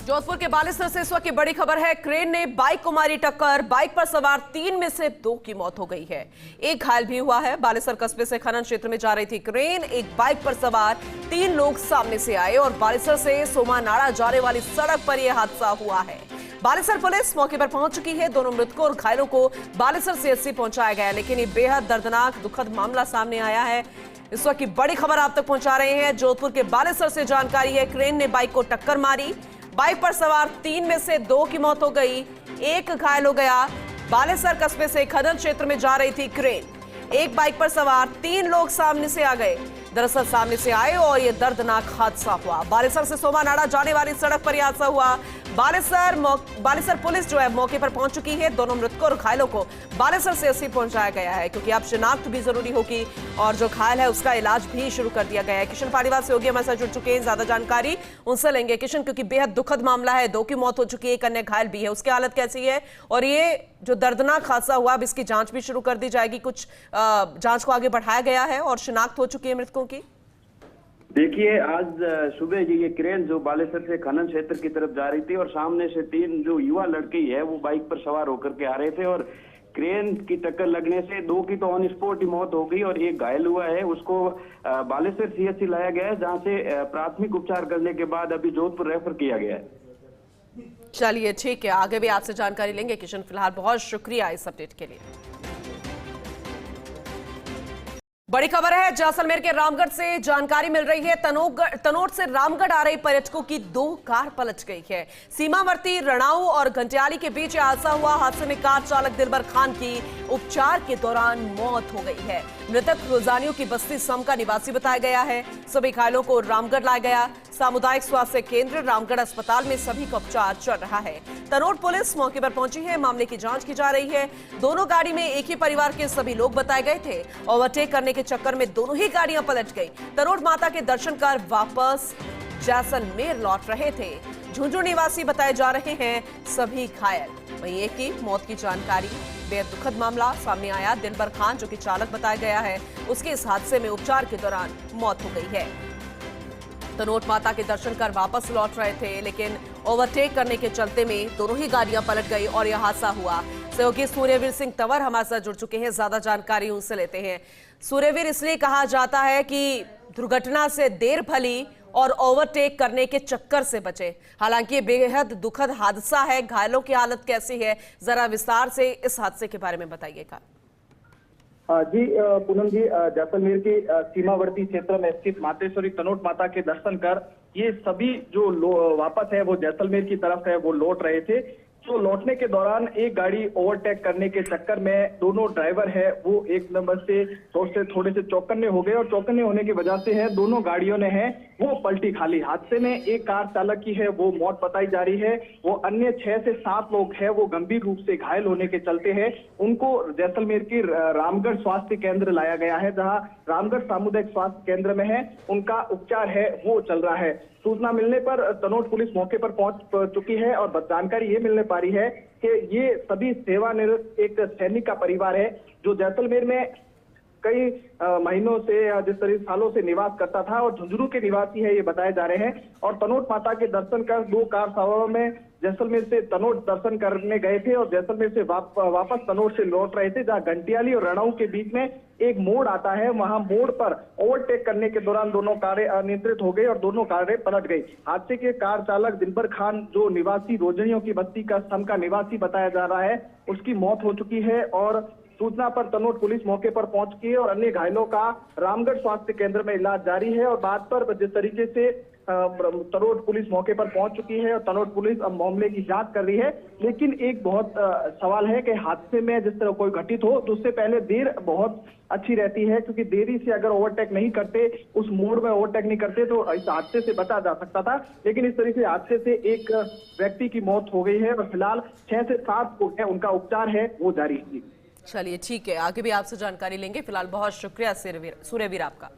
जोधपुर के बालेसर से इस वक्त की बड़ी खबर है। क्रेन ने बाइक को मारी टक्कर। बाइक पर सवार 3 में से 2 की मौत हो गई है, एक घायल भी हुआ है। बालेसर कस्बे से खनन क्षेत्र में जा रही थी क्रेन। एक बाइक पर सवार 3 लोग सामने से आए और बालेसर से सोमानाड़ा जाने वाली सड़क पर यह हादसा हुआ है। बालेसर पुलिस मौके पर पहुंच चुकी है। दोनों मृतकों और घायलों को बालेसर सीएचसी पहुंचाया गया, लेकिन ये बेहद दर्दनाक दुखद मामला सामने आया है। इस वक्त की बड़ी खबर आप तक पहुंचा रहे हैं। जोधपुर के बालेसर से जानकारी है, क्रेन ने बाइक को टक्कर मारी। बाइक पर सवार 3 में से 2 की मौत हो गई, एक घायल हो गया। बालेसर कस्बे से खनन क्षेत्र में जा रही थी क्रेन। एक बाइक पर सवार 3 लोग सामने से आ गए। दरअसल सामने से आए और यह दर्दनाक हादसा हुआ। बालेसर से सोमानाड़ा जाने वाली सड़क पर यह हादसा हुआ। बालेसर पुलिस जो है मौके पर पहुंच चुकी है। दोनों मृतकों और घायलों को बालेसर सीएचसी पहुंचाया गया है, क्योंकि अब शिनाख्त भी जरूरी होगी और जो घायल है उसका इलाज भी शुरू कर दिया गया है। किशन पालीवाल से होगी हमारे साथ जुड़ चुके हैं, ज्यादा जानकारी उनसे लेंगे। किशन, क्योंकि बेहद दुखद मामला है, 2 की मौत हो चुकी है, एक अन्य घायल भी है, उसकी हालत कैसी है और ये जो दर्दनाक हादसा हुआ अब इसकी जांच भी शुरू कर दी जाएगी? कुछ जांच को आगे बढ़ाया गया है और शिनाख्त हो चुकी है मृतकों की? देखिए, आज सुबह ये क्रेन जो बालेसर से खनन क्षेत्र की तरफ जा रही थी और सामने से 3 जो युवा लड़के है वो बाइक पर सवार होकर के आ रहे थे और क्रेन की टक्कर लगने से 2 की तो ऑन स्पॉट ही मौत हो गई और एक घायल हुआ है। उसको बालेसर सीएचसी लाया गया है, जहां से प्राथमिक उपचार करने के बाद अभी जोधपुर रेफर किया गया है। चलिए ठीक है, आगे भी आपसे जानकारी लेंगे किशन। फिलहाल बहुत शुक्रिया इस अपडेट के लिए। बड़ी खबर है, जैसलमेर के रामगढ़ से जानकारी मिल रही है। तनोट से रामगढ़ आ रही पर्यटकों की 2 कार पलट गई है। सीमावर्ती रणाऊ और घंटियाली के बीच हादसा हुआ। हादसे में कार चालक दिलबर खान की उपचार के दौरान मौत हो गई है। मृतक रोजानियों की बस्ती सम का निवासी बताया गया है। सभी घायलों को रामगढ़ लाया गया। सामुदायिक स्वास्थ्य केंद्र रामगढ़ अस्पताल में सभी का उपचार चल रहा है। तनोट पुलिस मौके पर पहुंची है, मामले की जांच की जा रही है। दोनों गाड़ी में एक ही परिवार के सभी लोग बताए गए थे। ओवरटेक करने के चक्कर में दोनों ही गाड़ियां पलट गई। तनोट माता के दर्शन कर वापस जैसलमेर लौट रहे थे। झुंझुनू निवासी बताए जा रहे हैं सभी घायल। वहीं एक की मौत की जानकारी। बेहद दुखद मामला सामने आया। दिलबर खान जो कि चालक बताया गया है, उसके इस हादसे में उपचार के दौरान मौत हो गई है। तनोट माता के दर्शन कर वापस लौट रहे थे, लेकिन ओवरटेक करने के चलते में दोनों ही गाड़ियां पलट गई और यह हादसा हुआ। सहयोगी सूर्यवीर सिंह तंवर हमारे साथ जुड़ चुके हैं, ज्यादा जानकारी उनसे लेते हैं। सूर्यवीर, इसलिए कहा जाता है कि दुर्घटना से देर भली और ओवरटेक करने के चक्कर से बचे। हालांकि बेहद दुखद हादसा है। घायलों की हालत कैसी है, जरा विस्तार से इस हादसे के बारे में बताइएगा। जी पूनम जी, जैसलमेर के सीमावर्ती क्षेत्र में स्थित मातेश्वरी तनोट माता के दर्शन कर ये सभी जो वापस है वो जैसलमेर की तरफ है वो लौट रहे थे। तो लौटने के दौरान एक गाड़ी ओवरटेक करने के चक्कर में दोनों ड्राइवर है वो एक नंबर से थोड़े से चौकन्ने हो गए और चौकन्ने होने की वजह से है दोनों गाड़ियों ने है वो पलटी खा ली। हादसे में एक कार चालक की है वो मौत बताई जा रही है। वो अन्य 6 से 7 लोग है वो गंभीर रूप से घायल होने के चलते हैं उनको जैसलमेर की रामगढ़ स्वास्थ्य केंद्र लाया गया है, जहां रामगढ़ सामुदायिक स्वास्थ्य केंद्र में है उनका उपचार है वो चल रहा है। सूचना मिलने पर तनोट पुलिस मौके पर पहुंच चुकी है और जानकारी ये मिलने पा रही है कि ये सभी सेवानिवृत्त एक सैनिक का परिवार है जो जैसलमेर में कई महीनों से जिस तरह सालों से निवास करता था और झुंझुनू के निवासी है ये बताए जा रहे हैं। और तनोट माता के दर्शन कर 2 कार सवारों में जैसलमेर से तनोट दर्शन करने गए थे और जैसलमेर से वापस तनोट से लौट रहे थे, जहां घंटियाली और रणाऊ के बीच में एक मोड़ आता है। वहां मोड़ पर ओवरटेक करने के दौरान दोनों कारें अनियंत्रित हो गई और दोनों कारें पलट गई। हादसे के कार चालक दिलबर खान जो निवासी रोजनियों की बस्ती का सम का निवासी बताया जा रहा है, उसकी मौत हो चुकी है और सूचना पर तनोट पुलिस मौके पर पहुंच गई है और अन्य घायलों का रामगढ़ स्वास्थ्य केंद्र में इलाज जारी है। और बात पर जिस तरीके से तनोट पुलिस मौके पर पहुंच चुकी है और तनोट पुलिस अब मामले की जांच कर रही है। लेकिन एक बहुत सवाल है कि हादसे में जिस तरह कोई घटित हो तो उससे पहले देर बहुत अच्छी रहती है, क्योंकि देरी से अगर ओवरटेक नहीं करते, उस मोड़ में ओवरटेक नहीं करते तो इस हादसे से बचा जा सकता था। लेकिन इस तरीके से हादसे से एक व्यक्ति की मौत हो गई है और फिलहाल 6 से 7 लोग हैं उनका उपचार है वो जारी है। चलिए ठीक है, आगे भी आपसे जानकारी लेंगे। फिलहाल बहुत शुक्रिया सूर्यवीर आपका।